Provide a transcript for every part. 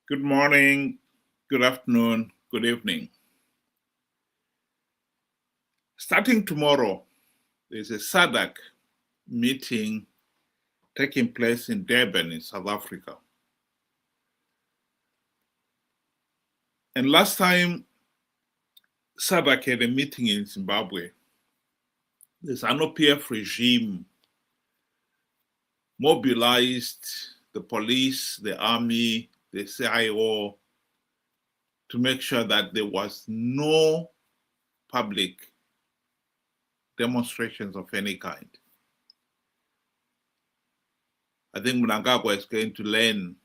Good morning, good afternoon, good evening. Starting tomorrow, there's a SADC meeting taking place in Durban in South Africa. And last time SADC had a meeting in Zimbabwe, the ZANU-PF regime mobilized the police, the army, the CIO to make sure that there was no public demonstrations of any kind. I think Mnangagwa is going to learn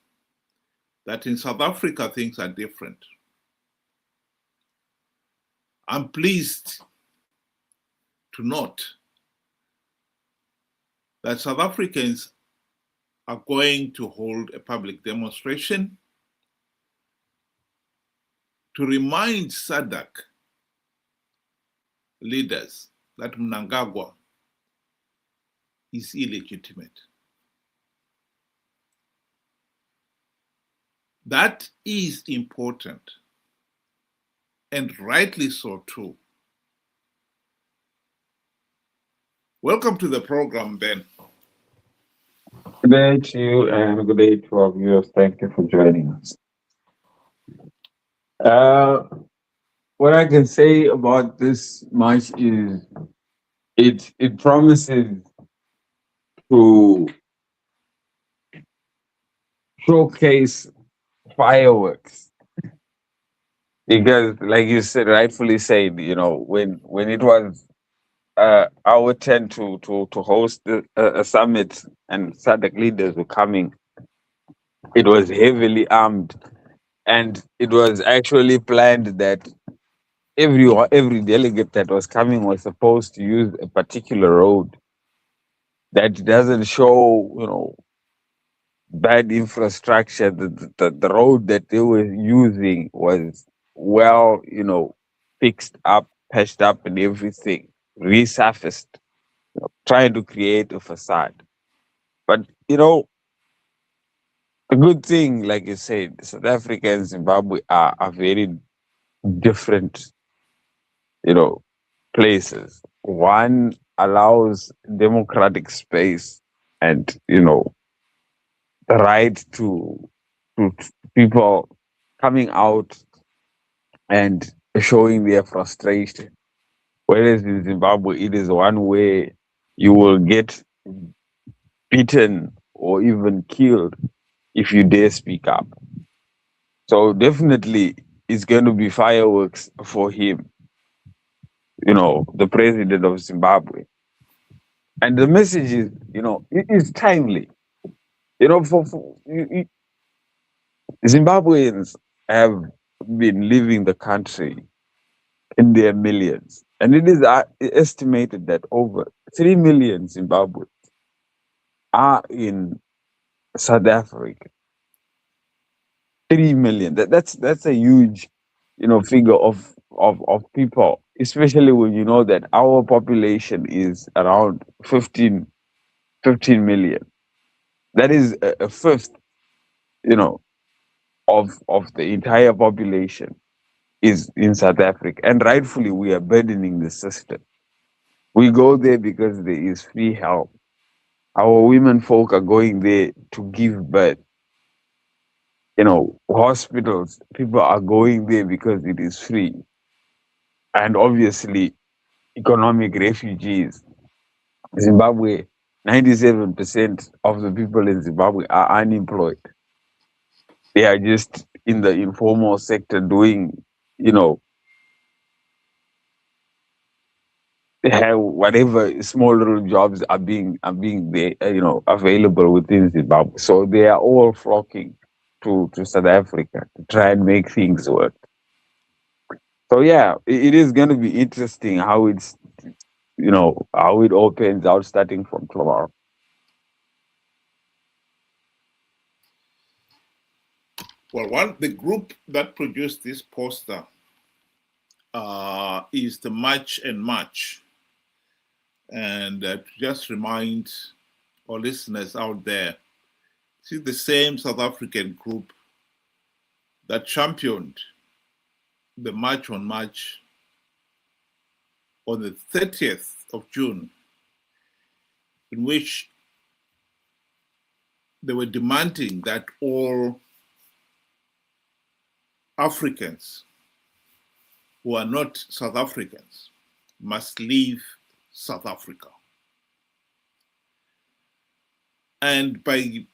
that in South Africa, things are different. I'm pleased to note that South Africans are going to hold a public demonstration to remind SADC leaders that Mnangagwa is illegitimate. That is important, and rightly so too. Welcome to the program, Ben. Good day to you and good day to our viewers. Thank you for joining us. What I can say about this much is it promises to showcase fireworks because, like you said, rightfully said, when it was our turn to host a summit and SADC leaders were coming, it was heavily armed, and it was actually planned that every delegate that was coming was supposed to use a particular road that doesn't show, bad infrastructure. The road that they were using was well, fixed up, patched up, and everything resurfaced, trying to create a facade. But a good thing, like you said, South Africa and Zimbabwe are very different, you know, places. One allows democratic space and the right to people coming out and showing their frustration. Whereas in Zimbabwe, it is one way you will get beaten or even killed if you dare speak up. So definitely, it's going to be fireworks for him, the president of Zimbabwe. And the message is, it is timely. Zimbabweans have been leaving the country in their millions. And it is estimated that over 3 million Zimbabweans are in South Africa. 3 million. That's a huge, figure of people, especially when you know that our population is around 15 million. That is a fifth, you know, of the entire population is in South Africa. And rightfully, we are burdening the system. We go there because there is free help. Our women folk are going there to give birth. Hospitals, people are going there because it is free. And obviously, economic refugees. Zimbabwe, 97% of the people in Zimbabwe are unemployed. They are just in the informal sector doing, you know, they have whatever small little jobs are being there, available within Zimbabwe. So they are all flocking to South Africa to try and make things work. So yeah, it is going to be interesting how how it opens out starting from tomorrow. Well, the group that produced this poster is the March and March. And to just remind our listeners out there, see the same South African group that championed the March on March on the 30th of June, in which they were demanding that all Africans who are not South Africans must leave South Africa. And by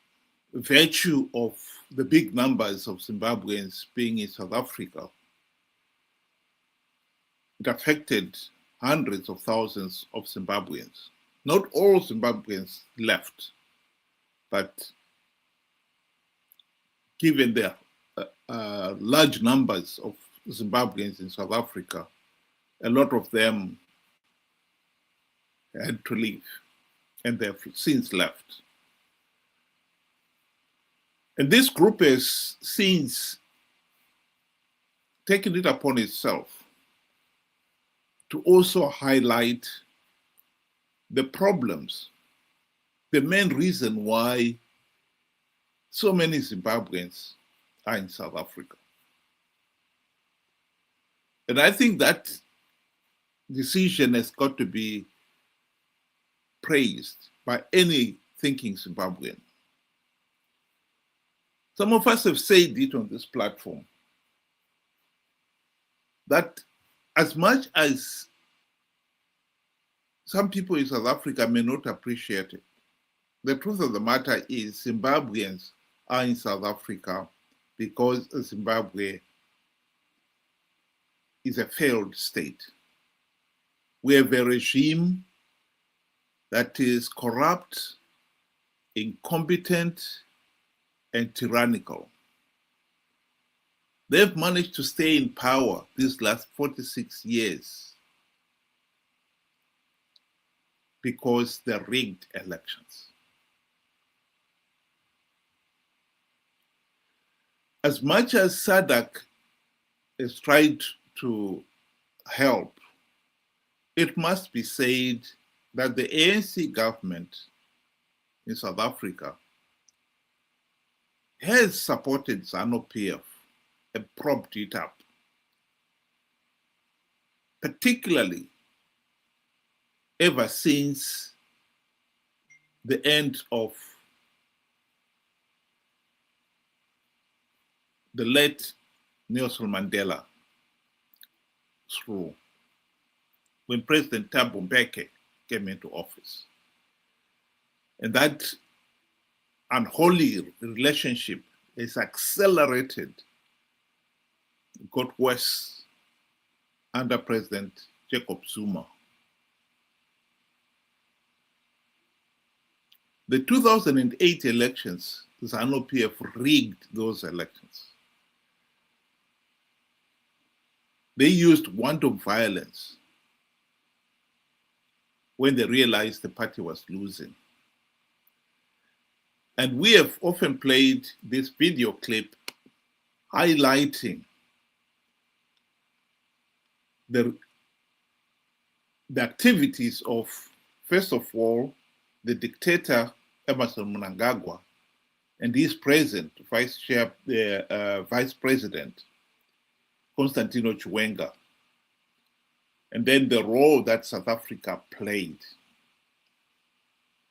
virtue of the big numbers of Zimbabweans being in South Africa, it affected hundreds of thousands of Zimbabweans. Not all Zimbabweans left, but given the large numbers of Zimbabweans in South Africa, a lot of them had to leave, and they have since left. And this group has since taken it upon itself to also highlight the problems, the main reason why so many Zimbabweans are in South Africa. And I think that decision has got to be praised by any thinking Zimbabwean. Some of us have said it on this platform, that as much as some people in South Africa may not appreciate it, the truth of the matter is Zimbabweans are in South Africa because Zimbabwe is a failed state. We have a regime that is corrupt, incompetent, and tyrannical. They've managed to stay in power these last 46 years because they rigged elections. As much as SADC has tried to help, it must be said that the ANC government in South Africa has supported ZANU-PF and propped it up, particularly ever since the end of the late Nelson Mandela through when President Thabo Mbeki came into office. And that unholy relationship is accelerated, got worse under President Jacob Zuma. The 2008 elections, ZANU-PF rigged those elections. They used wanton violence when they realized the party was losing. And we have often played this video clip highlighting the activities of, first of all, the dictator Emmerson Mnangagwa and his present vice president, Constantino Chiwenga, and then the role that South Africa played,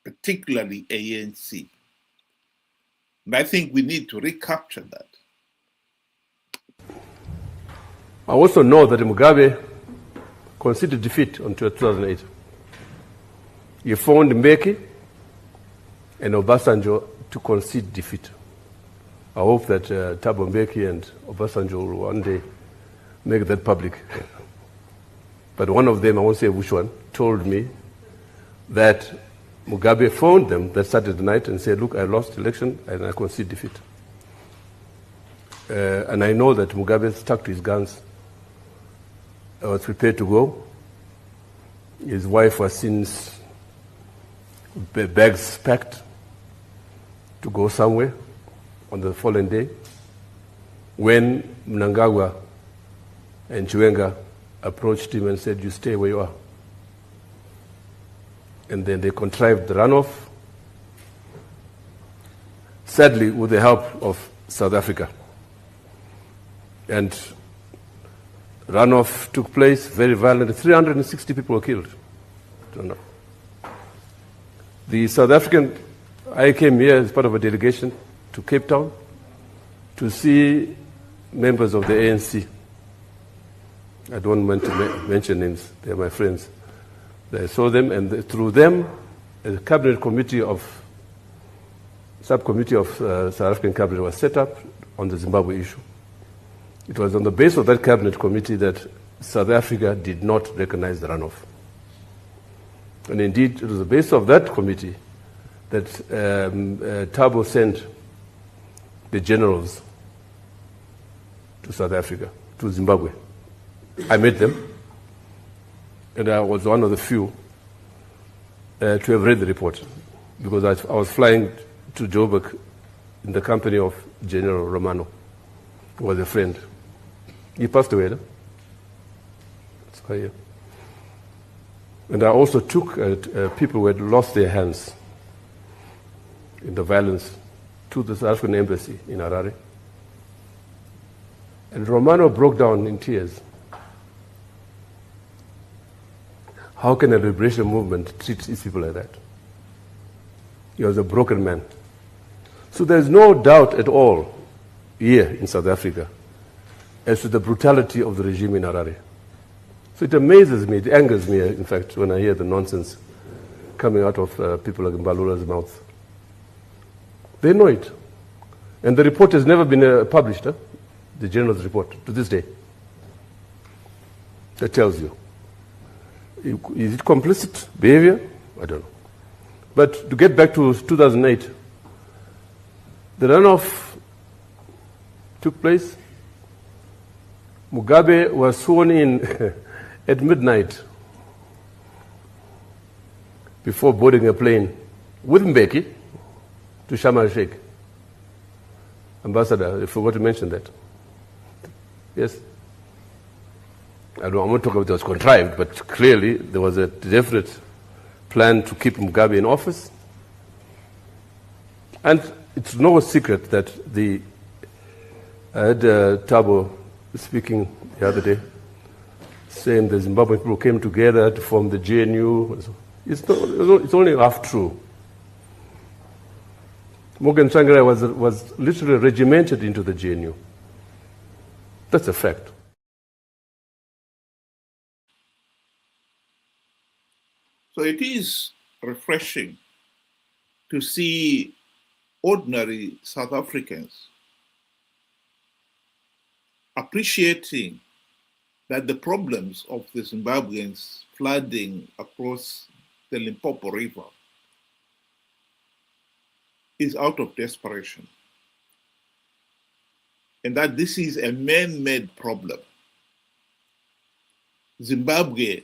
particularly ANC. And I think we need to recapture that. I also know that Mugabe conceded defeat in 2008. He phoned Mbeki and Obasanjo to concede defeat. I hope that Thabo Mbeki and Obasanjo will one day make that public. But one of them, I won't say which one, told me that Mugabe phoned them that Saturday night and said, look, I lost the election and I concede defeat. And I know that Mugabe stuck to his guns, was prepared to go. His wife was since bags packed to go somewhere on the following day when Mnangagwa and Chiwenga approached him and said, you stay where you are. And then they contrived the runoff, sadly with the help of South Africa. And runoff took place, very violent. 360 people were killed. I don't know. The South African, I came here as part of a delegation to Cape Town to see members of the ANC. I don't want to mention names, they're my friends. I saw them, and through them, a cabinet committee subcommittee of South African cabinet was set up on the Zimbabwe issue. It was on the basis of that cabinet committee that South Africa did not recognize the runoff. And indeed, it was the basis of that committee that Thabo sent the generals to South Africa, to Zimbabwe. I met them, and I was one of the few to have read the report, because I was flying to Joburg in the company of General Romano, who was a friend. He passed away, no? That's quite here. And I also took people who had lost their hands in the violence to the South African embassy in Harare. And Romano broke down in tears. How can a liberation movement treat these people like that? He was a broken man. So there's no doubt at all here in South Africa as to the brutality of the regime in Harare. So it amazes me, it angers me, in fact, when I hear the nonsense coming out of people like Mbalula's mouth. They know it. And the report has never been published, the general's report, to this day. That tells you. Is it complicit behavior? I don't know. But to get back to 2008, the runoff took place. Mugabe was sworn in at midnight before boarding a plane with Mbeki to Sharm el-Sheikh. Ambassador, I forgot to mention that. Yes? I'm not talking about it was contrived, but clearly there was a definite plan to keep Mugabe in office. And it's no secret that I had Thabo speaking the other day, saying the Zimbabwean people came together to form the GNU. It's only half true. Morgan Tsvangirai was literally regimented into the GNU. That's a fact. So it is refreshing to see ordinary South Africans appreciating that the problems of the Zimbabweans flooding across the Limpopo River is out of desperation, and that this is a man-made problem. Zimbabwe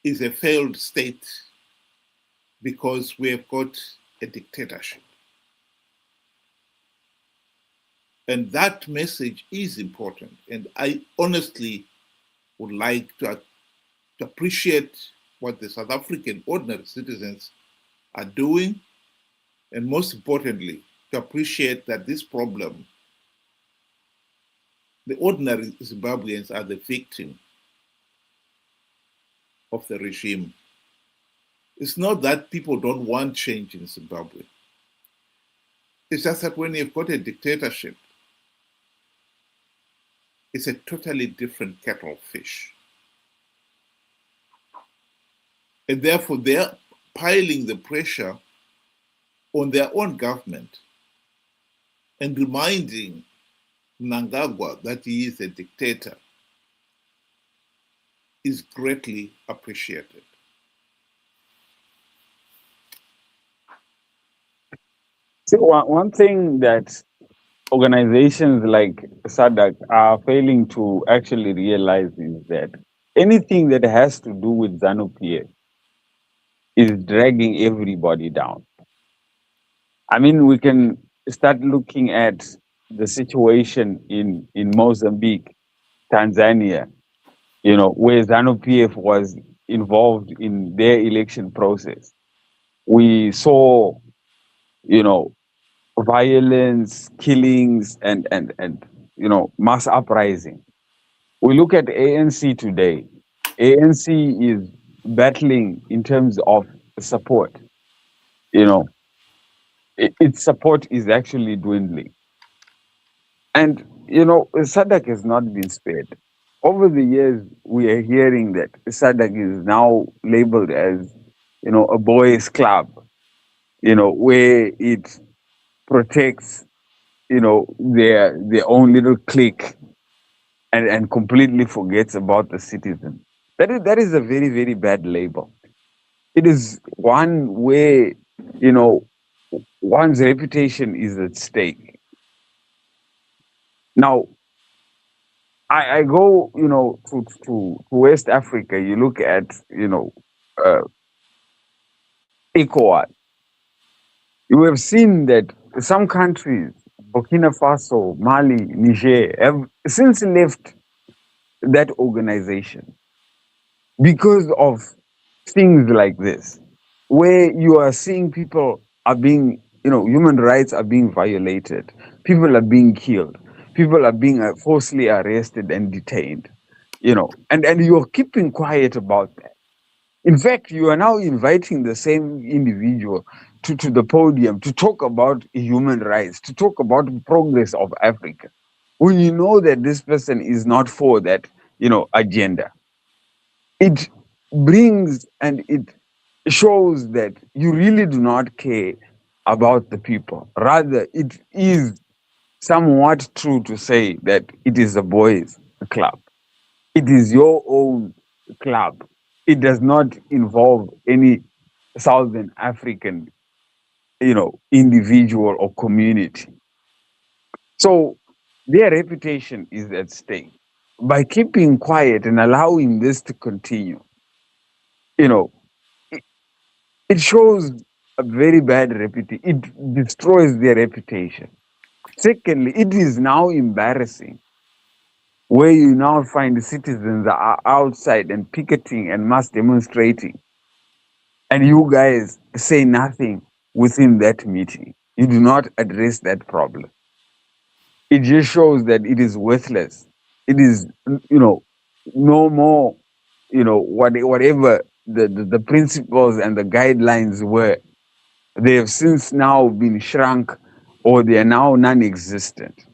is a failed state because we have got a dictatorship. And that message is important. And I honestly would like to appreciate what the South African ordinary citizens are doing, and most importantly, to appreciate that this problem, the ordinary Zimbabweans are the victim of the regime. It's not that people don't want change in Zimbabwe. It's just that when you've got a dictatorship, it's a totally different kettle of fish. And therefore, they're piling the pressure on their own government and reminding Mnangagwa that he is a dictator is greatly appreciated. So one thing that organizations like SADC are failing to actually realize is that anything that has to do with ZANU-PF is dragging everybody down. I mean, we can start looking at the situation in Mozambique, Tanzania, where ZANU-PF was involved in their election process. We saw, violence, killings, and mass uprising. We look at ANC today. ANC is battling in terms of support. You know, its support is actually dwindling. And, SADC has not been spared. Over the years, we are hearing that SADC is now labeled as, a boys' club, where it protects, their own little clique and completely forgets about the citizen. That is a very, very bad label. It is one where, one's reputation is at stake. Now, I go, to West Africa. You look at, uh, ECOWAS. You have seen that some countries, Burkina Faso, Mali, Niger, have since left that organization because of things like this, where you are seeing people are being, human rights are being violated, people are being killed, people are being forcibly arrested and detained, and you're keeping quiet about that. In fact, you are now inviting the same individual to the podium to talk about human rights, to talk about the progress of Africa, when you know that this person is not for that, agenda. It brings and it shows that you really do not care about the people. Rather, it is somewhat true to say that it is a boys' club. It is your own club. It does not involve any Southern African, individual or community. So their reputation is at stake. By keeping quiet and allowing this to continue, you know, it, it shows a very bad reputation. It destroys their reputation. Secondly, it is now embarrassing where you now find citizens are outside and picketing and mass demonstrating, and you guys say nothing within that meeting. You do not address that problem. It just shows that it is worthless. It is, no more, whatever the principles and the guidelines were. They have since now been shrunk, or they are now non-existent.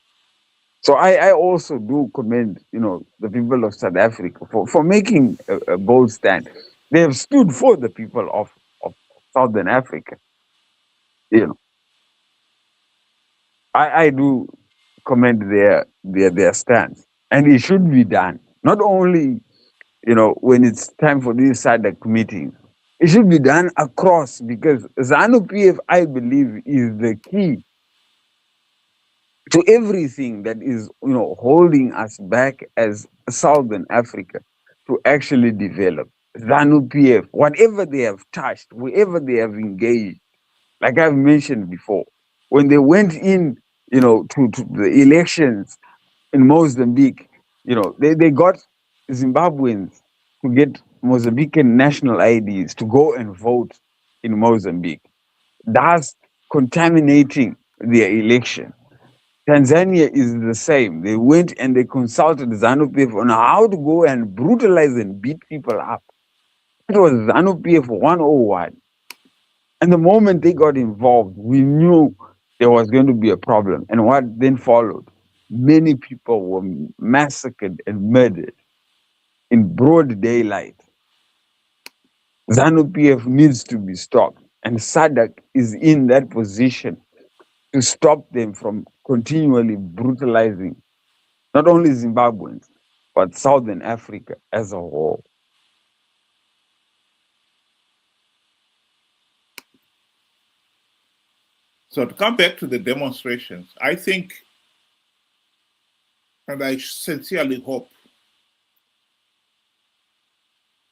So I also do commend, the people of South Africa for making a bold stand. They have stood for the people of Southern Africa. You know, I do commend their stance, and it should be done. Not only, when it's time for these SADC meetings, it should be done across, because ZANU PF, I believe, is the key to everything that is, holding us back as Southern Africa to actually develop. ZANU PF, whatever they have touched, wherever they have engaged, like I've mentioned before, when they went in, to the elections in Mozambique, they got Zimbabweans to get Mozambican national IDs to go and vote in Mozambique, thus contaminating their election. Tanzania is the same. They went and they consulted ZANU PF on how to go and brutalize and beat people up. It was ZANU PF 101. And the moment they got involved, we knew there was going to be a problem. And what then followed? Many people were massacred and murdered in broad daylight. ZANU PF needs to be stopped. And SADC is in that position to stop them from continually brutalizing not only Zimbabweans, but Southern Africa as a whole. So to come back to the demonstrations, I think, and I sincerely hope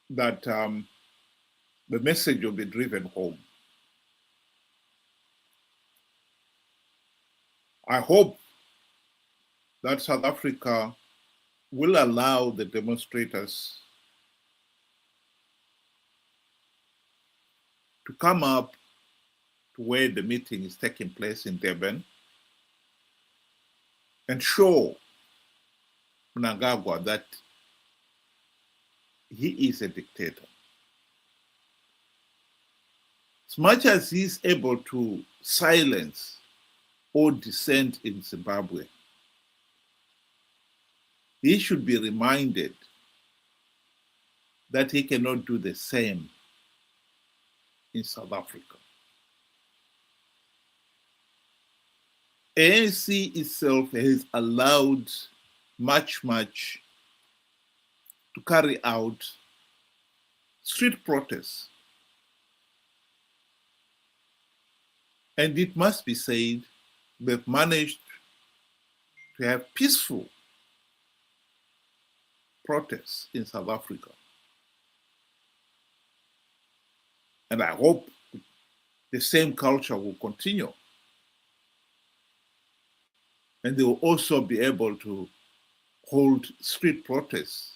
that the message will be driven home. I hope that South Africa will allow the demonstrators to come up to where the meeting is taking place in Durban and show Mnangagwa that he is a dictator. As much as he's able to silence all dissent in Zimbabwe, he should be reminded that he cannot do the same in South Africa. ANC itself has allowed much to carry out street protests. And it must be said, they've managed to have peaceful protests in South Africa. And I hope the same culture will continue. And they will also be able to hold street protests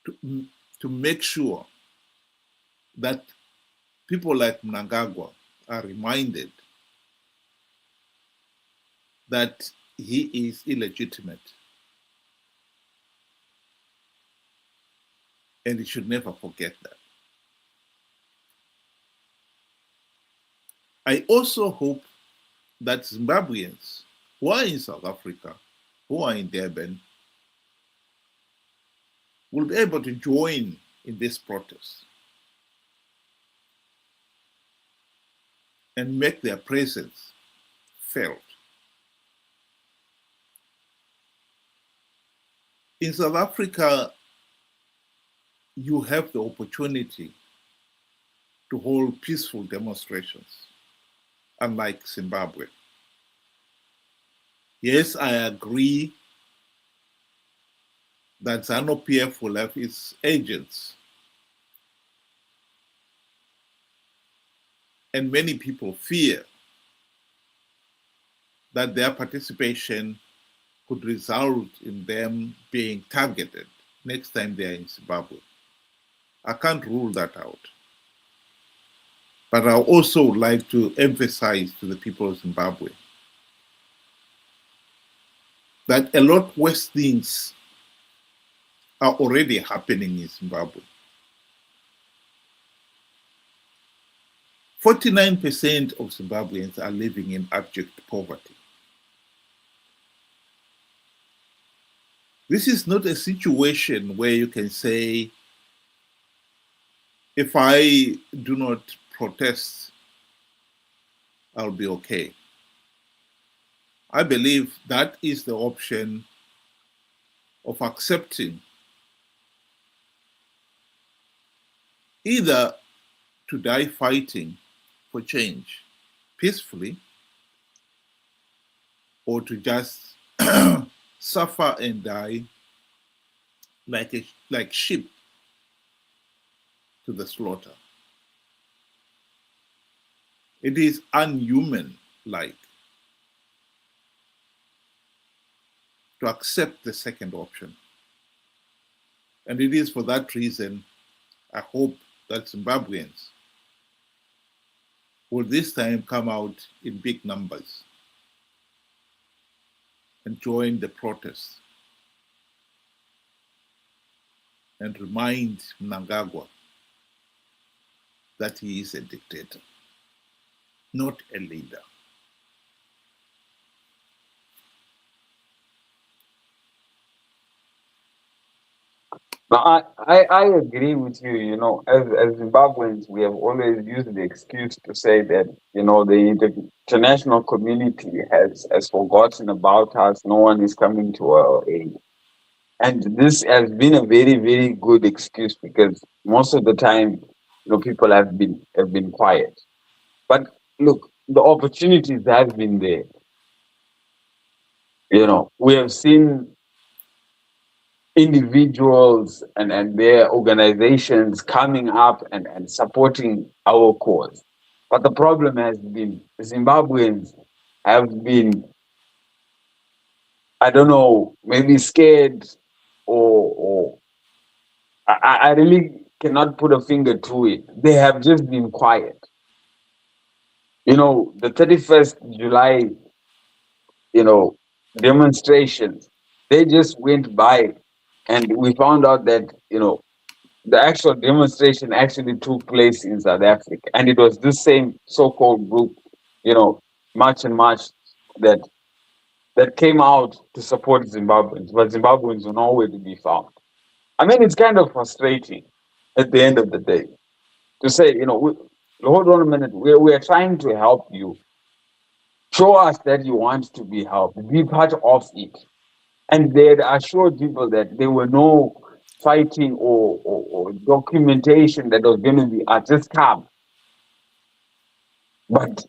to make sure that people like Mnangagwa are reminded that he is illegitimate. And he should never forget that. I also hope that Zimbabweans who are in South Africa, who are in Durban, will be able to join in this protest and make their presence felt. In South Africa, you have the opportunity to hold peaceful demonstrations, unlike Zimbabwe. Yes, I agree that ZANU-PF will have its agents. And many people fear that their participation could result in them being targeted next time they are in Zimbabwe. I can't rule that out. But I also would like to emphasize to the people of Zimbabwe that a lot worse things are already happening in Zimbabwe. 49% of Zimbabweans are living in abject poverty. This is not a situation where you can say, if I do not protest, I'll be okay. I believe that is the option of accepting either to die fighting for change peacefully, or to just suffer and die like sheep to the slaughter. It is unhuman-like to accept the second option. And it is for that reason I hope that Zimbabweans will this time come out in big numbers and join the protests and remind Mnangagwa that he is a dictator, not a leader. Now, I agree with you. You know, as Zimbabweans, we have always used the excuse to say that, you know, the international community has forgotten about us. No one is coming to our aid. And this has been a very, very good excuse, because most of the time, you know, people have been quiet. But look, the opportunities have been there. You know, we have seen individuals and their organizations coming up and supporting our cause. But the problem has been Zimbabweans have been, I don't know, maybe scared, or I really cannot put a finger to it. They have just been quiet. You know, the 31st July, you know, demonstrations, They just went by, and we found out that, the actual demonstration actually took place in South Africa, and it was this same so-called group, March and March, that came out to support Zimbabweans, but Zimbabweans were nowhere to be found. I mean, it's kind of frustrating at the end of the day to say, hold on a minute, we are trying to help you. Show us that you want to be helped. Be part of it. And they had assured people that there were no fighting or documentation that was going to be at this camp. But,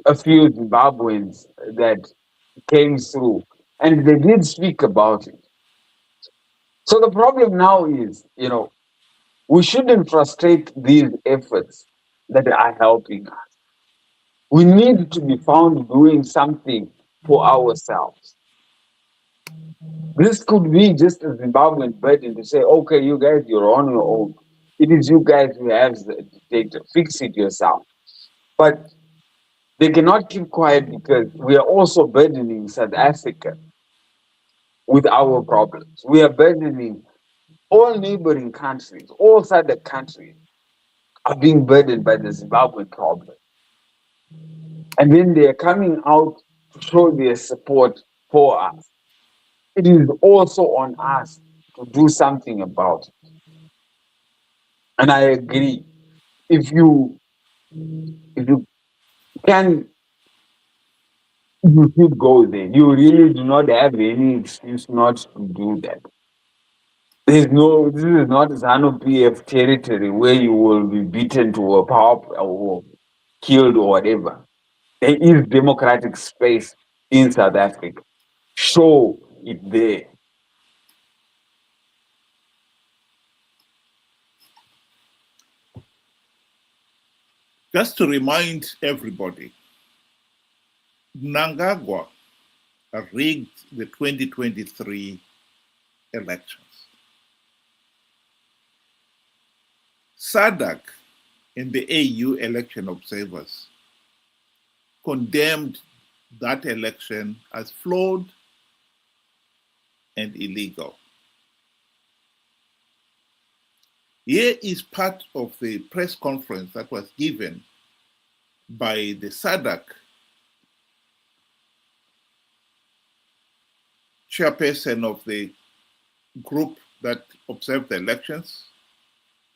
a few Zimbabweans that came through, and they did speak about it. So the problem now is, we shouldn't frustrate these efforts that are helping us. We need to be found doing something for ourselves. This could be just a Zimbabwean burden to say, okay, you guys, you're on your own. It is you guys who have the data. Fix it yourself. But they cannot keep quiet because we are also burdening South Africa with our problems. We are burdening all neighboring countries, all SADC countries are being burdened by the Zimbabwean problem. And then they are coming out to show their support for us. It is also on us to do something about it. And I agree. If you can, you should go there. You really do not have any excuse not to do that. This is not ZANU PF territory where you will be beaten to a pulp or killed or whatever. There is democratic space in South Africa. Show it there. Just to remind everybody, Mnangagwa rigged the 2023 elections. SADC and the AU election observers condemned that election as flawed and illegal. Here is part of the press conference that was given by the SADC chairperson of the group that observed the elections,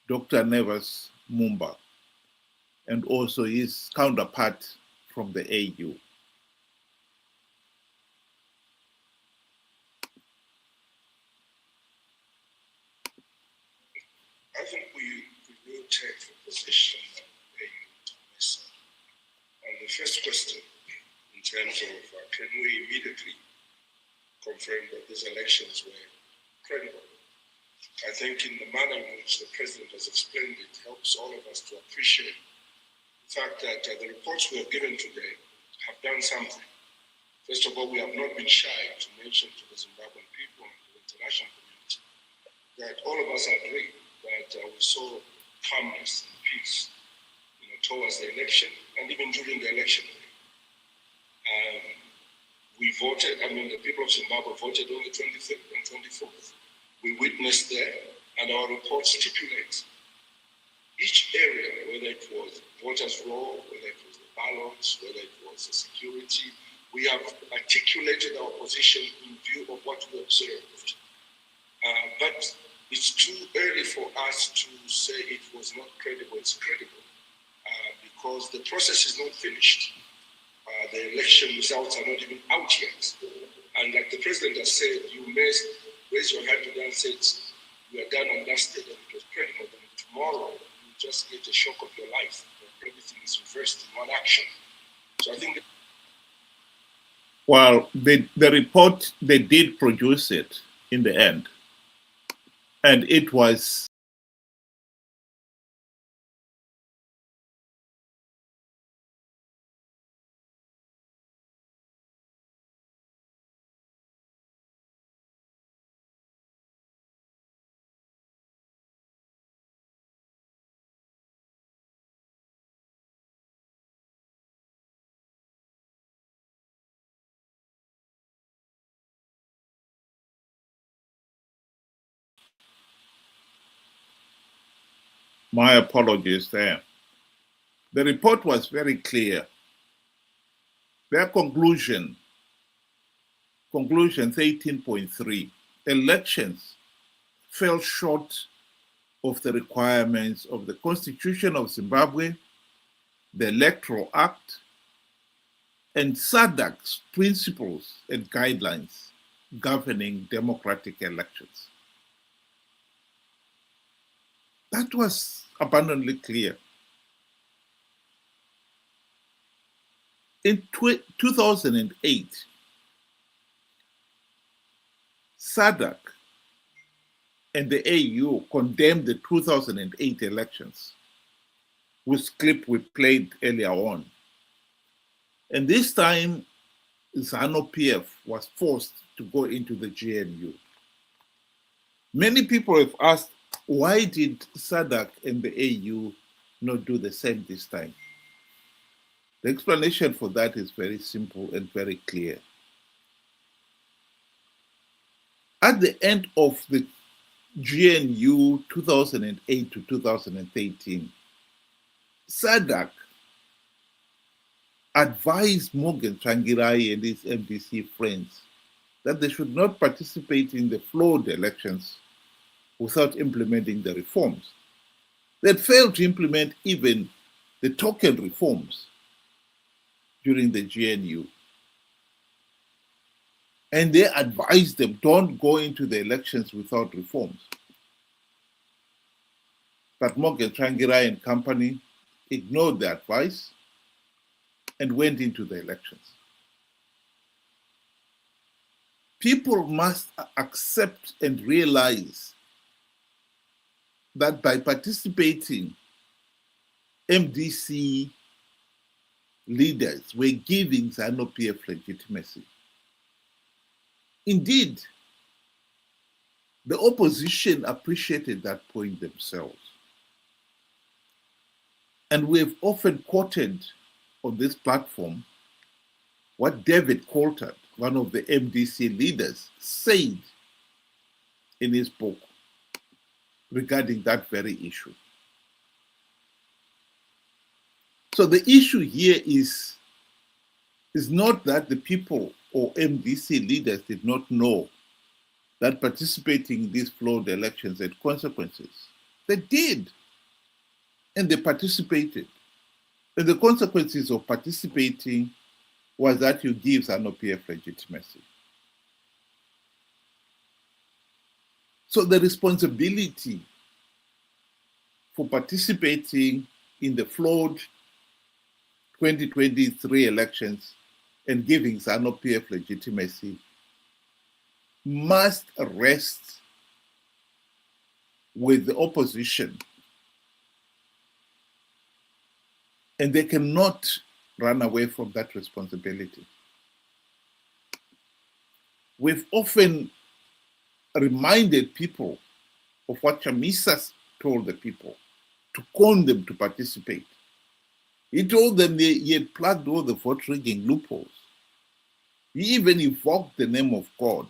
Dr. Nevers Mumba, and also his counterpart from the AU. I think we will take the position of on the first question, in terms of can we immediately confirm that these elections were credible? I think in the manner in which the President has explained it helps all of us to appreciate the fact that the reports we have given today have done something. First of all, we have not been shy to mention to the Zimbabwean people and the international community that all of us agree that we saw calmness and peace towards the election and even during the election. We voted, the people of Zimbabwe voted on the 23rd and 24th. We witnessed there, and our report stipulates each area, whether it was voters' roll, whether it was the ballots, whether it was the security, we have articulated our position in view of what we observed. But it's too early for us to say it was not credible. It's credible because the process is not finished. The election results are not even out yet. And like the President has said, you may raise your hand today and say, we are done and dusted and it was credible. And tomorrow, you just get a shock of your life. Everything is reversed in one action. So I think... Well, the report, they did produce it in the end. And it was My apologies there. The report was very clear. Their conclusion 18.3, elections fell short of the requirements of the Constitution of Zimbabwe, the Electoral Act, and SADC's principles and guidelines governing democratic elections. That was abundantly clear. In 2008, SADC and the AU condemned the 2008 elections, whose clip we played earlier on. And this time, ZANU-PF was forced to go into the GNU. Many people have asked, why did SADC and the AU not do the same this time? The explanation for that is very simple and very clear. At the end of the GNU 2008 to 2013, SADC advised Morgan Tsvangirai and his MDC friends that they should not participate in the flawed elections without implementing the reforms. They had failed to implement even the token reforms during the GNU. And they advised them, don't go into the elections without reforms. But Morgan Tsvangirai and company ignored the advice and went into the elections. People must accept and realize that by participating, MDC leaders were giving ZANU-PF legitimacy. Indeed, the opposition appreciated that point themselves. And we have often quoted on this platform what David Coulthard, one of the MDC leaders, said in his book regarding that very issue. So the issue here is not that the people or MDC leaders did not know that participating in these flawed elections had consequences. They did, and they participated. And the consequences of participating was that you give ZANU-PF legitimacy. So the responsibility for participating in the flawed 2023 elections and giving ZANU-PF legitimacy must rest with the opposition. And they cannot run away from that responsibility. We've often reminded people of what Chamisa told the people, to con them to participate. He told them he had plugged all the vote rigging loopholes. He even invoked the name of God.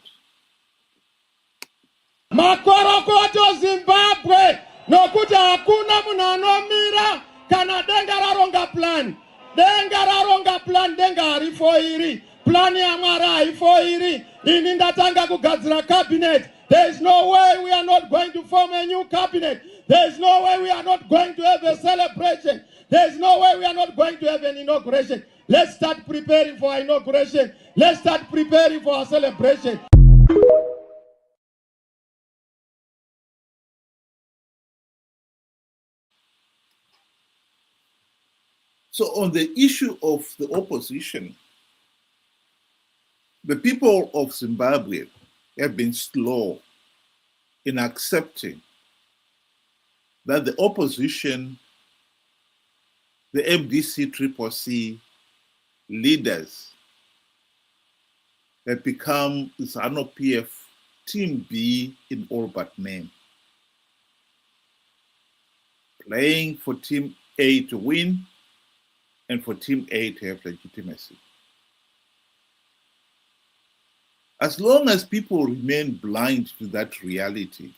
Makorokoto Zimbabwe nokuti hakuna munhu anomira kana denga raronga plan. Denga raronga plan, denga harifo iri. Plan yaMwari haifo iri. Ini ndatanga kugadzira cabinet. There is no way we are not going to form a new cabinet. There is no way we are not going to have a celebration. There is no way we are not going to have an inauguration. Let's start preparing for our inauguration. Let's start preparing for our celebration. So on the issue of the opposition, the people of Zimbabwe have been slow in accepting that the opposition, the MDC-CCC leaders have become ZANU-PF Team B in all but name, playing for Team A to win and for Team A to have legitimacy. As long as people remain blind to that reality,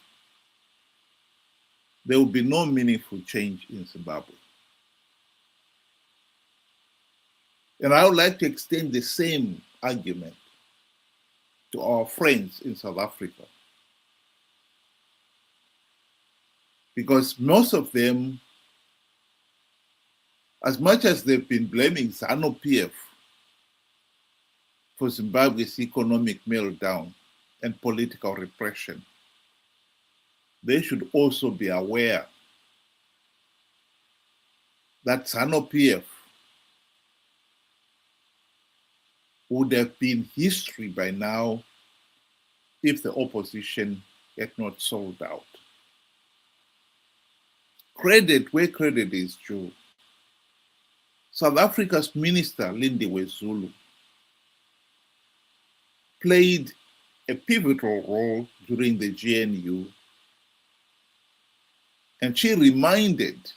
there will be no meaningful change in Zimbabwe. And I would like to extend the same argument to our friends in South Africa. Because most of them, as much as they've been blaming ZANU-PF for Zimbabwe's economic meltdown and political repression, they should also be aware that ZANU-PF would have been history by now if the opposition had not sold out. Credit where credit is due. South Africa's Minister Lindiwe Zulu played a pivotal role during the GNU, and she reminded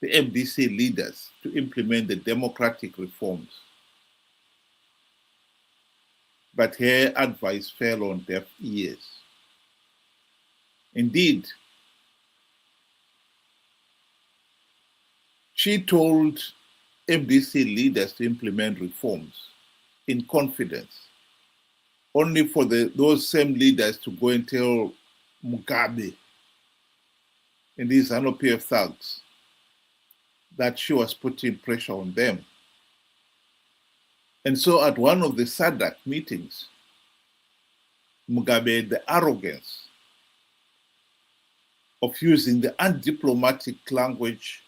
the MDC leaders to implement the democratic reforms. But her advice fell on deaf ears. Indeed, she told MDC leaders to implement reforms in confidence, only for those same leaders to go and tell Mugabe and these ZANU-PF thugs that she was putting pressure on them. And so at one of the SADC meetings, Mugabe had the arrogance of using the undiplomatic language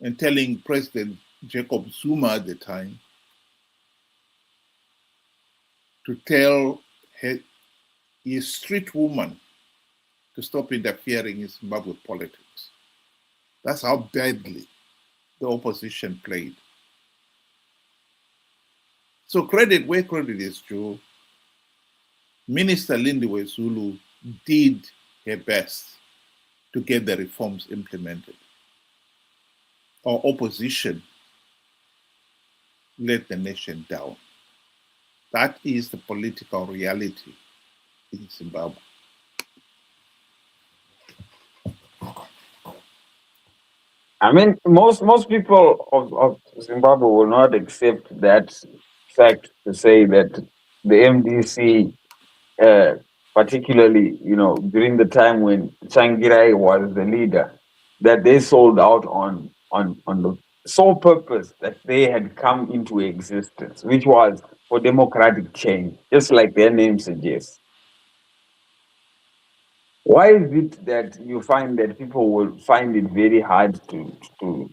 and telling President Jacob Zuma at the time to tell his street woman to stop interfering in Zimbabwe politics. That's how badly the opposition played. So credit where credit is due, Minister Lindiwe Zulu did her best to get the reforms implemented. Our opposition let the nation down. That is the political reality in Zimbabwe. I mean, most people of Zimbabwe will not accept that fact to say that the MDC, particularly, during the time when Changirai was the leader, that they sold out on the sole purpose that they had come into existence, which was for democratic change, just like their name suggests. Why is it that you find that people will find it very hard to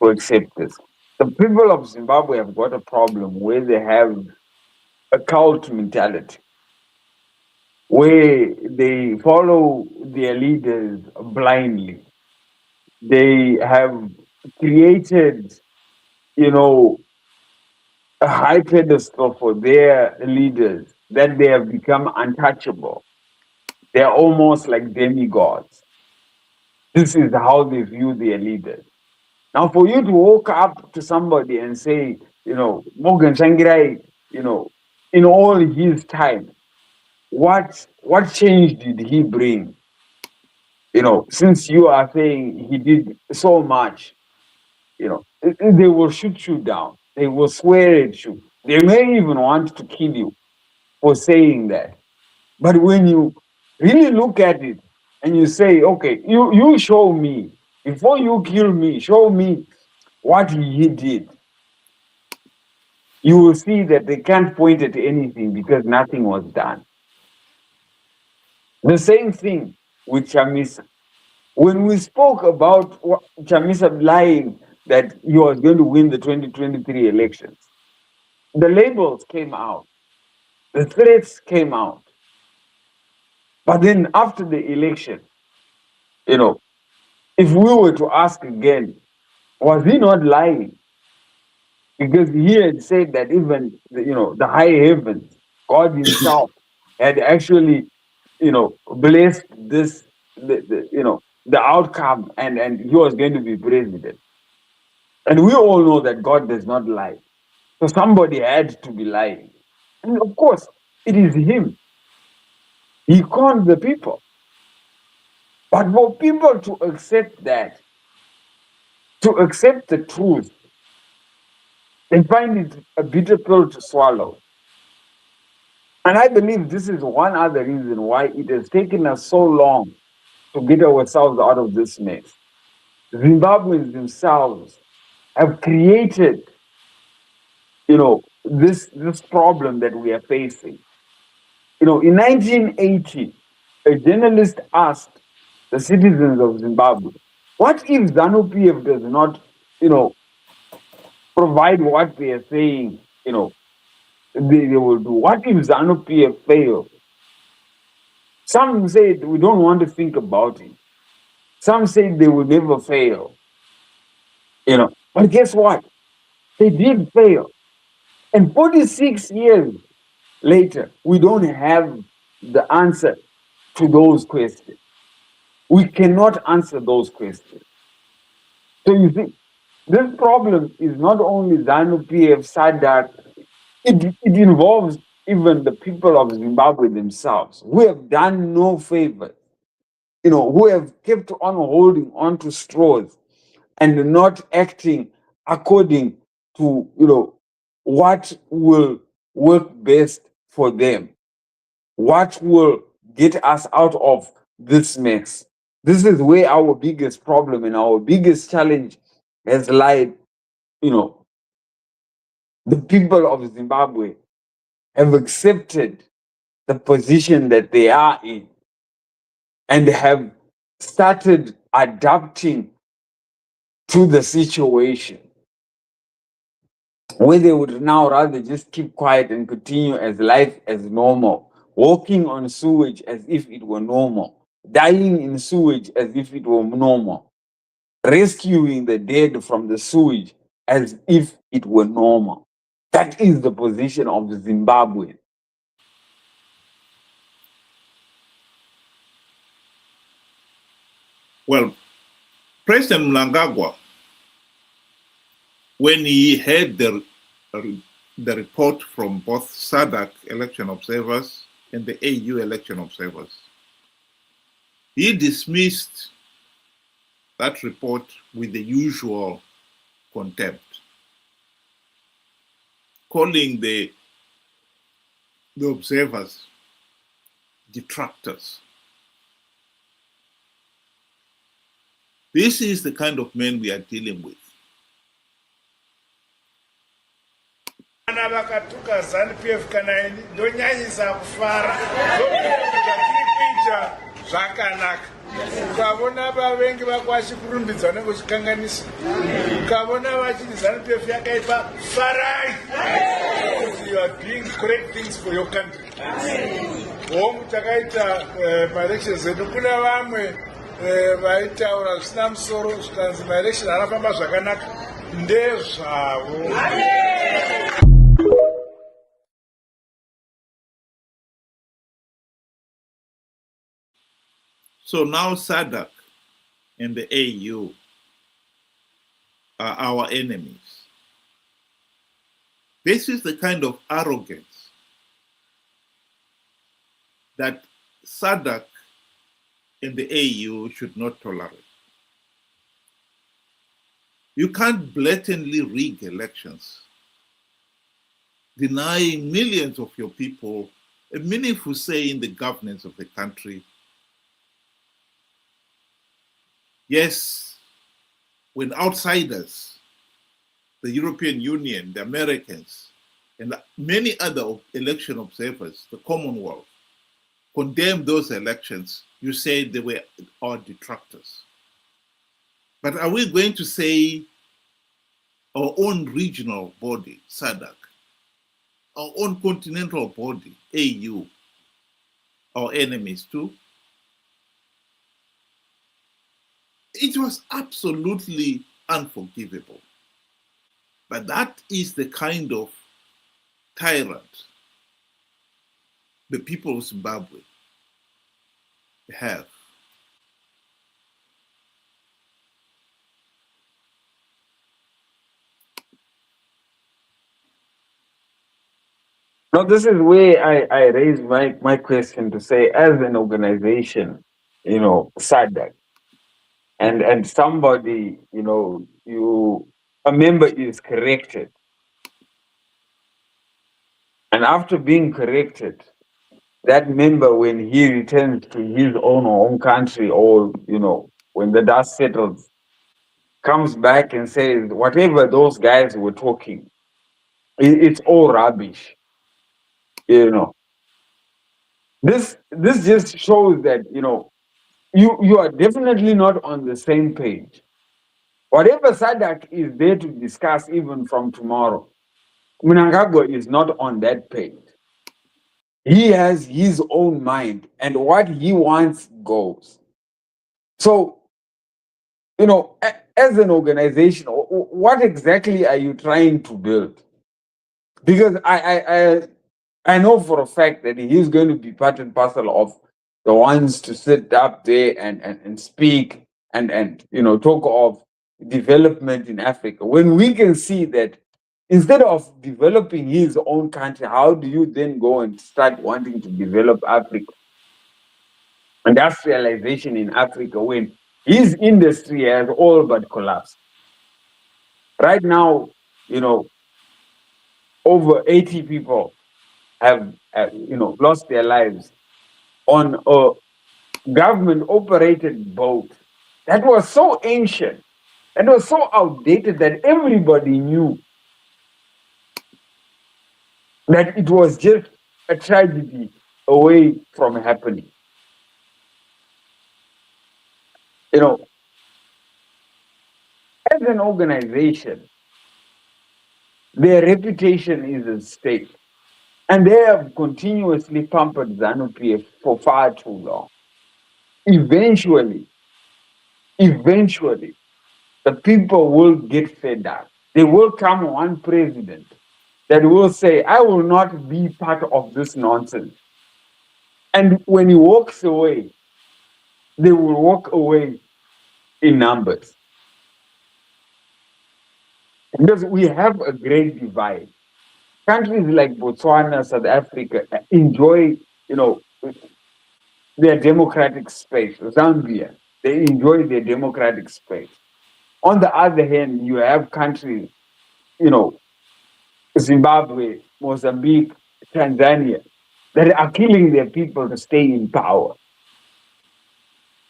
accept this? The people of Zimbabwe have got a problem where they have a cult mentality, where they follow their leaders blindly. They have created, a high pedestal for their leaders that they have become untouchable. They're almost like demigods. This is how they view their leaders. Now, for you to walk up to somebody and say, Morgan Changirai, in all his time, what change did he bring? Since you are saying he did so much, they will shoot you down. They will swear at you. They may even want to kill you for saying that. But when you really look at it and you say, okay, you show me, before you kill me, show me what he did, you will see that they can't point at anything because nothing was done. The same thing with Chamisa. When we spoke about Chamisa lying that he was going to win the 2023 elections, the labels came out, the threats came out. But then after the election, if we were to ask again, was he not lying? Because he had said that even the high heavens, God himself, had actually blessed this the outcome, and he was going to be president. And we all know that God does not lie. So somebody had to be lying. And of course, it is him. He conned the people. But for people to accept that, to accept the truth, they find it a bitter pill to swallow. And I believe this is one other reason why it has taken us so long to get ourselves out of this mess. Zimbabweans themselves have created, this problem that we are facing. In 1980, a journalist asked the citizens of Zimbabwe, what if ZANU-PF does not, provide what they are saying, they will do? What if ZANU-PF fails? Some said we don't want to think about it. Some said they will never fail. But guess what? They did fail. And 46 years later, we don't have the answer to those questions. We cannot answer those questions. So you see, this problem is not only ZANU-PF, SADC, it involves even the people of Zimbabwe themselves, who have done no favor, who have kept on holding on to straws and not acting according to, what will work best for them, what will get us out of this mess. This is where our biggest problem and our biggest challenge has lied. The people of Zimbabwe have accepted the position that they are in and have started adapting to the situation, where they would now rather just keep quiet and continue as life as normal, walking on sewage as if it were normal, dying in sewage as if it were normal, rescuing the dead from the sewage as if it were normal. That is the position of Zimbabwe. Well, President Mnangagwa, when he heard the report from both SADC election observers and the AU election observers, he dismissed that report with the usual contempt, calling the observers detractors. This is the kind of men we are dealing with. Vana vakatuka ZANU-PF kana ini ndonyanyisa kufara kuita zvakanaka. Ukavona vavengi vako vachikurumbidza unenge uchikanganisa. Ukavona vachiti ZANU-PF yakaipa, farai. You are doing great things for your country. Hongu takaita maelections edu kuna vamwe vaitaura zvisina musoro zvikanzi maelection arafamba zvakanaka ndezvavo. So now SADC and the AU are our enemies. This is the kind of arrogance that SADC and the AU should not tolerate. You can't blatantly rig elections, denying millions of your people a meaningful say in the governance of the country. Yes, when outsiders, the European Union, the Americans, and many other election observers, the Commonwealth, condemn those elections, you say they were our detractors. But are we going to say our own regional body, SADC, our own continental body, AU, our enemies too? It was absolutely unforgivable. But that is the kind of tyrant the people of Zimbabwe have. Now, this is where I raise my question to say, as an organization, SADC, and somebody, a member is corrected, and after being corrected, that member, when he returns to his own home country, or when the dust settles, comes back and says whatever those guys were talking, it's all rubbish. This just shows that you are definitely not on the same page. Whatever SADC is there to discuss, even from tomorrow, Mnangagwa is not on that page. He has his own mind, and what he wants goes. So, as an organization, what exactly are you trying to build? Because I know for a fact that he's going to be part and parcel of the ones to sit up there and speak and talk of development in Africa, when we can see that instead of developing his own country, how do you then go and start wanting to develop Africa? Industrialization in Africa, when his industry has all but collapsed. Right now, over 80 people have lost their lives on a government-operated boat that was so ancient, that was so outdated, that everybody knew that it was just a tragedy away from happening. As an organization, their reputation is at stake. And they have continuously pampered ZANU-PF for far too long. Eventually, the people will get fed up. There will come one president that will say, I will not be part of this nonsense. And when he walks away, they will walk away in numbers. Because we have a great divide. Countries like Botswana, South Africa enjoy, their democratic space. Zambia, they enjoy their democratic space. On the other hand, you have countries, Zimbabwe, Mozambique, Tanzania, that are killing their people to stay in power.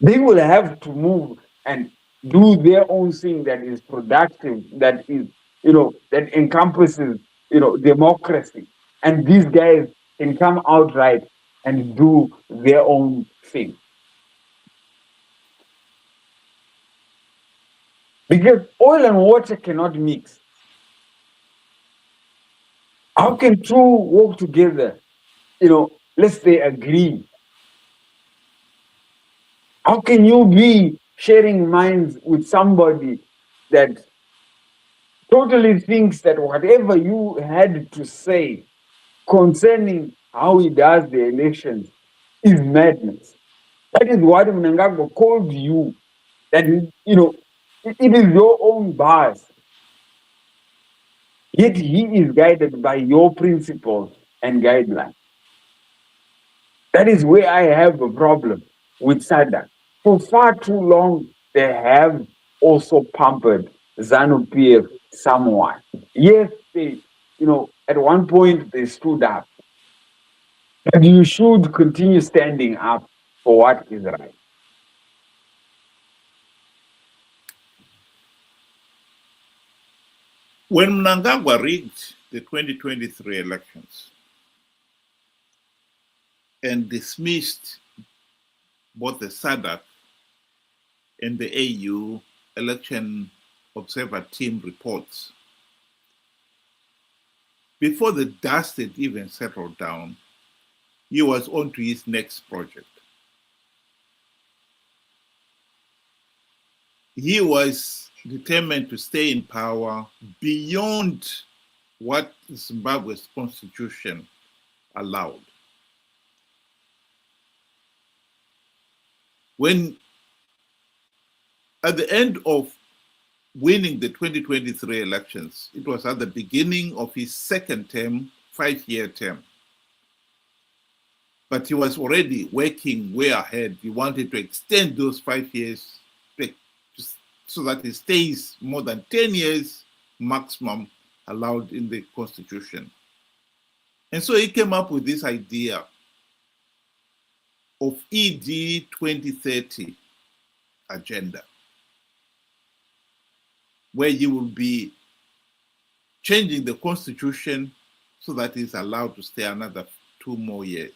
They will have to move and do their own thing that is productive, that is, that encompasses, democracy. And these guys can come outright and do their own thing. Because oil and water cannot mix. How can two work together? Let's say agree. How can you be sharing minds with somebody that totally thinks that whatever you had to say concerning how he does the elections is madness? That is what Mnangagwa called you. That, it is your own bias. Yet he is guided by your principles and guidelines. That is where I have a problem with SADC. For far too long, they have also pampered ZANU-PF somewhat. Yes, they, at one point they stood up. But you should continue standing up for what is right. When Mnangagwa rigged the 2023 elections and dismissed both the SADC and the AU election observer team reports, before the dust had even settled down, he was on to his next project. He was determined to stay in power beyond what Zimbabwe's constitution allowed. When, at the end of winning the 2023 elections, it was at the beginning of his second term, 5-year term. But he was already working way ahead. He wanted to extend those 5 years so that it stays more than 10 years maximum allowed in the Constitution. And so he came up with this idea of ED 2030 agenda, where you will be changing the Constitution so that it's allowed to stay another 2 more years.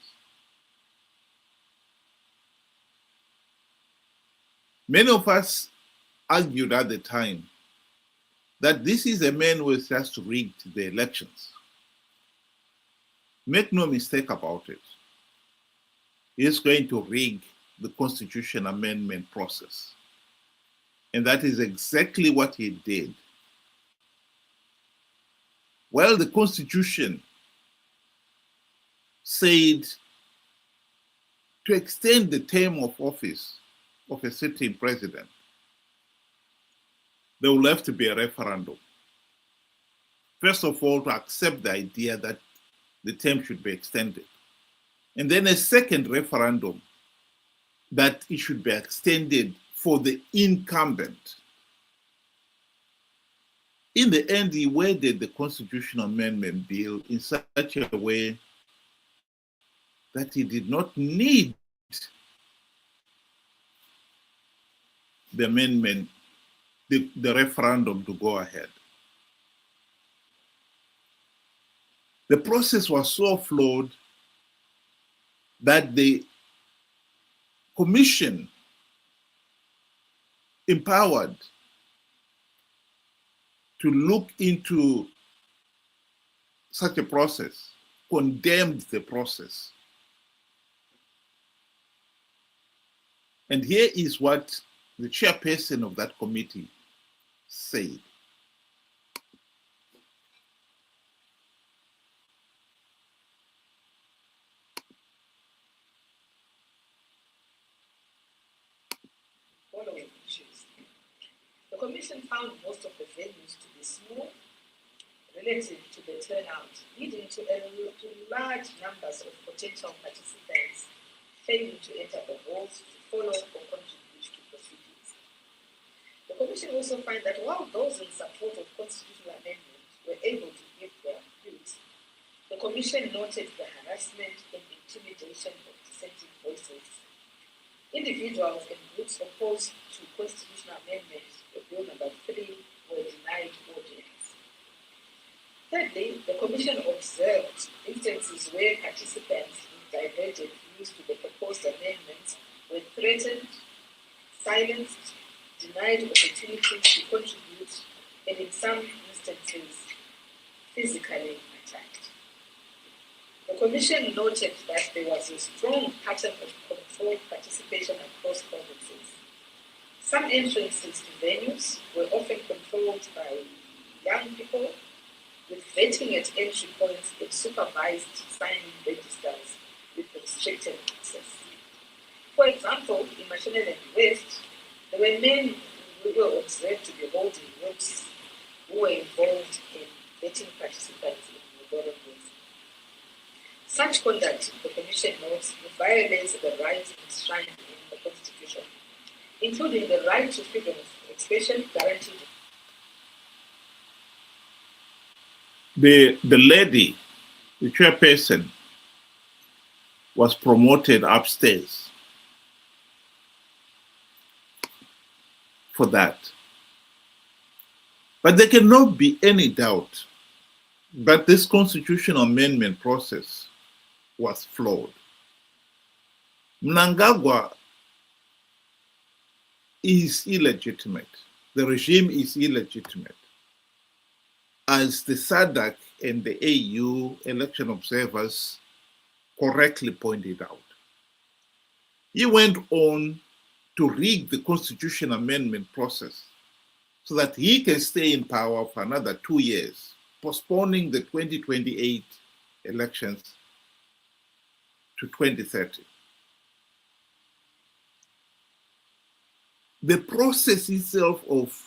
Many of us argued at the time that this is a man who has just rigged the elections. Make no mistake about it. He is going to rig the Constitution amendment process. And that is exactly what he did. While the Constitution said to extend the term of office of a sitting president, there will have to be a referendum. First of all, to accept the idea that the term should be extended. And then a second referendum that it should be extended for the incumbent. In the end, he worded the Constitutional Amendment Bill in such a way that he did not need the amendment, the referendum to go ahead. The process was so flawed that the commission empowered to look into such a process condemned the process. And here is what the chairperson of that committee said. Following issues. The Commission found most of the venues to be small relative to the turnout, leading to large numbers of potential participants failing to enter the halls to follow or contribute to proceedings. The Commission also found that while those in support of constitutional amendments were able to give their views, the Commission noted the harassment and intimidation of dissenting voices. Individuals and groups opposed to constitutional amendments, Bill number 3, were denied audience. Thirdly, the Commission observed instances where participants in divergent views to the proposed amendments were threatened, silenced, denied opportunities to contribute, and in some instances, physically attacked. The Commission noted that there was a strong pattern of controlled participation across provinces. Some entrances to venues were often controlled by young people, with vetting at entry points and supervised signing registers with restricted access. For example, in Mashonaland West, there were men who were observed to be holding groups who were involved in vetting participants in the Northern West. Such conduct, the Commission notes, violates the rights enshrined in the Constitution, including the right to freedom of expression guaranteed. The lady, the chairperson, was promoted upstairs for that. But there cannot be any doubt that this constitutional amendment process was flawed. Mnangagwa is illegitimate. The regime is illegitimate. As the SADC and the AU election observers correctly pointed out. He went on to rig the constitution amendment process so that he can stay in power for another 2 years, postponing the 2028 elections to 2030. The process itself of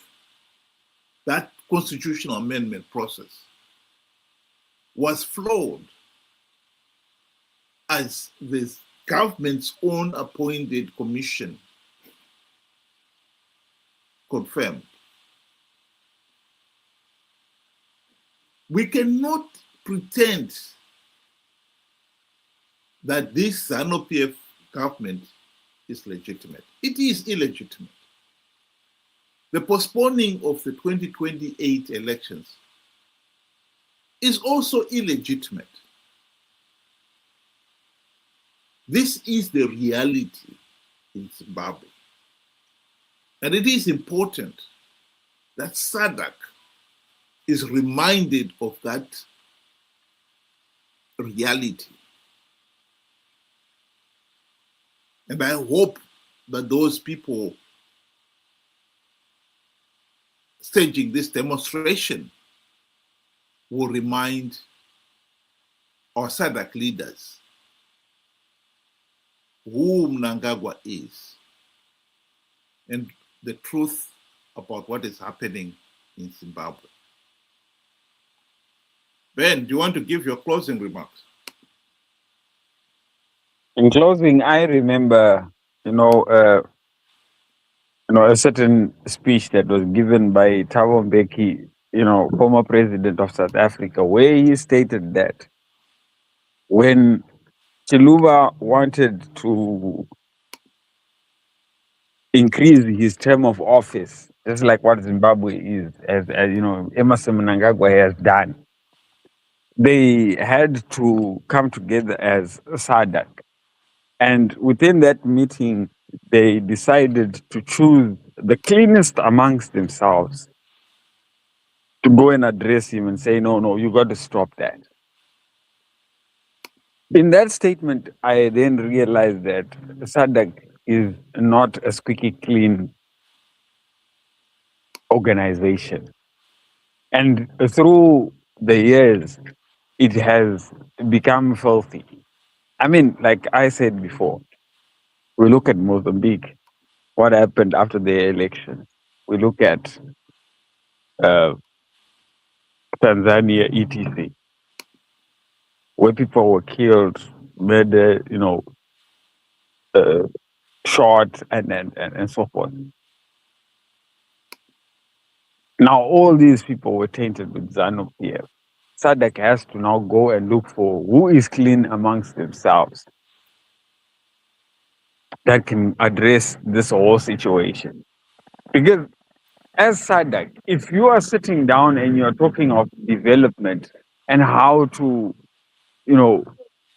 that constitutional amendment process was flawed as the government's own appointed commission confirmed, we cannot pretend that this ZANU-PF government is legitimate. It is illegitimate. The postponing of the 2028 elections is also illegitimate. This is the reality in Zimbabwe. And it is important that SADC is reminded of that reality. And I hope that those people staging this demonstration will remind our SADC leaders who Mnangagwa is and the truth about what is happening in Zimbabwe. Ben, do you want to give your closing remarks? In closing, I remember, a certain speech that was given by Thabo Mbeki, former president of South Africa, where he stated that when Chiluba wanted to increase his term of office, just like what Zimbabwe is, as Emerson Mnangagwa has done, they had to come together as SADC. And within that meeting, they decided to choose the cleanest amongst themselves to go and address him and say, no, you got to stop that. In that statement, I then realized that SADC is not a squeaky clean organization. And through the years, it has become filthy. I mean, like I said before, we look at Mozambique, what happened after the election. We look at Tanzania, etc., where people were killed, murdered, shot, and so forth. Now, all these people were tainted with ZANU-PF. SADC has to now go and look for who is clean amongst themselves that can address this whole situation. Because as SADC, if you are sitting down and you're talking of development and how to,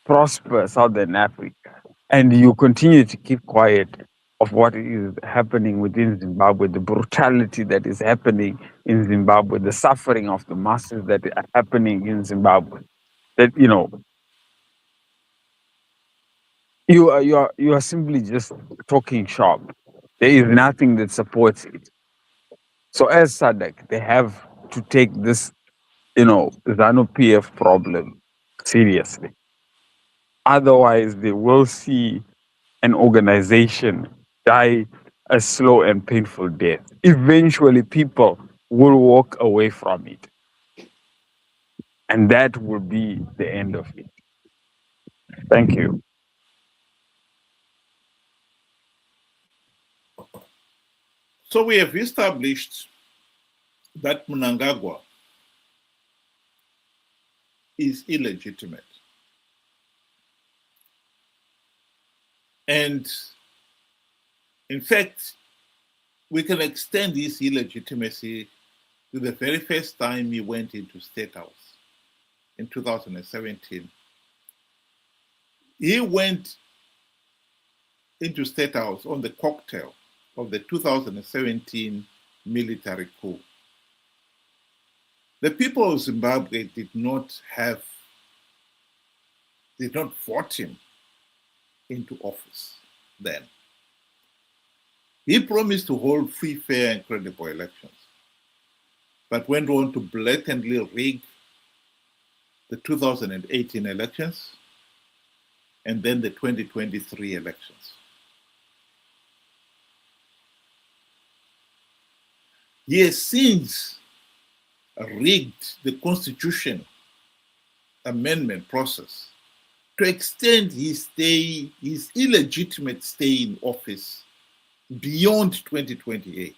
prosper Southern Africa, and you continue to keep quiet of what is happening within Zimbabwe, the brutality that is happening in Zimbabwe, the suffering of the masses that are happening in Zimbabwe, that you are simply just talking shop. There is nothing that supports it. So as SADC, they have to take this, ZANU-PF problem seriously. Otherwise, they will see an organization die a slow and painful death. Eventually, people will walk away from it. And that will be the end of it. Thank you. So we have established that Mnangagwa is illegitimate. And in fact, we can extend his illegitimacy to the very first time he went into State House in 2017. He went into State House on the cocktail of the 2017 military coup. The people of Zimbabwe did not vote him into office then. He promised to hold free, fair, and credible elections, but went on to blatantly rig the 2018 elections and then the 2023 elections. He has since rigged the constitution amendment process to extend his illegitimate stay in office beyond 2028.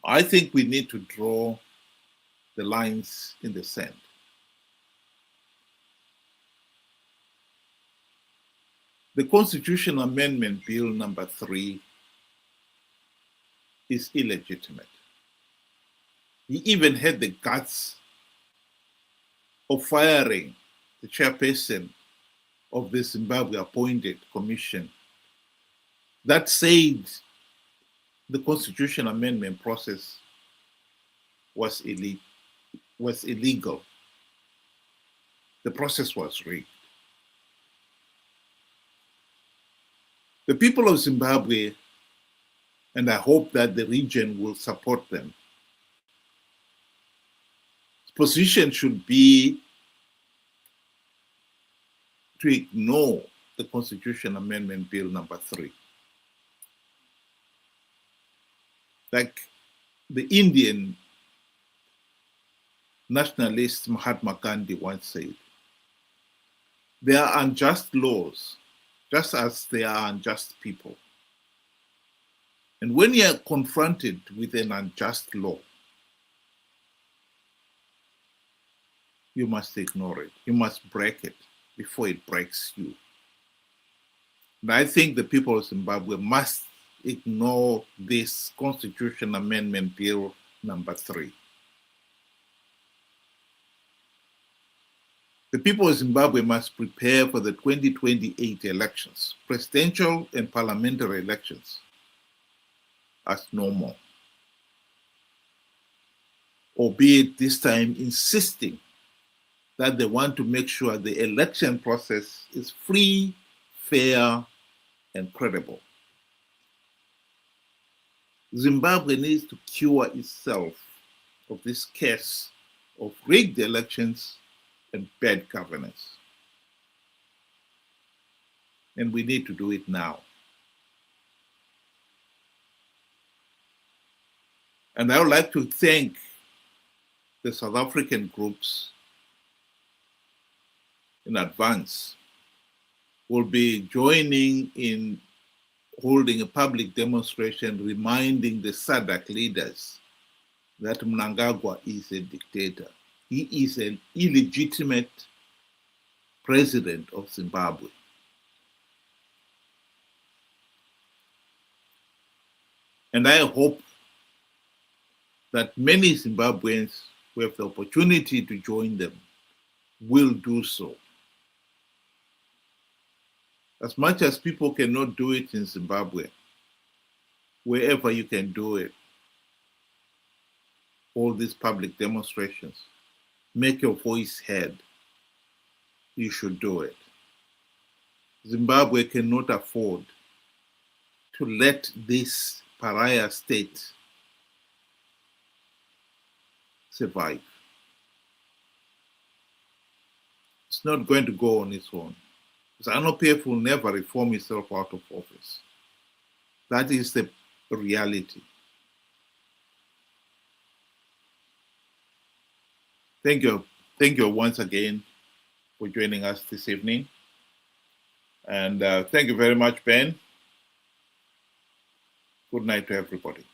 I think we need to draw the lines in the sand. The Constitution Amendment Bill number 3 is illegitimate. He even had the guts of firing the chairperson of the Zimbabwe appointed commission that said the Constitution Amendment process was illegal. The process was rigged. The people of Zimbabwe, and I hope that the region will support them, position should be to ignore the Constitution Amendment Bill number 3. Like the Indian nationalist Mahatma Gandhi once said, there are unjust laws, just as there are unjust people. And when you are confronted with an unjust law, you must ignore it. You must break it before it breaks you. And I think the people of Zimbabwe must ignore this Constitution Amendment Bill number 3. The people of Zimbabwe must prepare for the 2028 elections, presidential and parliamentary elections, as normal, albeit this time insisting that they want to make sure the election process is free, fair, and credible. Zimbabwe needs to cure itself of this case of rigged elections and bad governance. And we need to do it now. And I would like to thank the South African groups in advance. Will be joining in holding a public demonstration reminding the SADC leaders that Mnangagwa is a dictator. He is an illegitimate president of Zimbabwe. And I hope that many Zimbabweans who have the opportunity to join them will do so. As much as people cannot do it in Zimbabwe, wherever you can do it, all these public demonstrations, make your voice heard. You should do it. Zimbabwe cannot afford to let this pariah state survive. It's not going to go on its own. ZANU-PF will never reform itself out of office. That is the reality. Thank you. Thank you once again for joining us this evening. And thank you very much, Ben. Good night to everybody.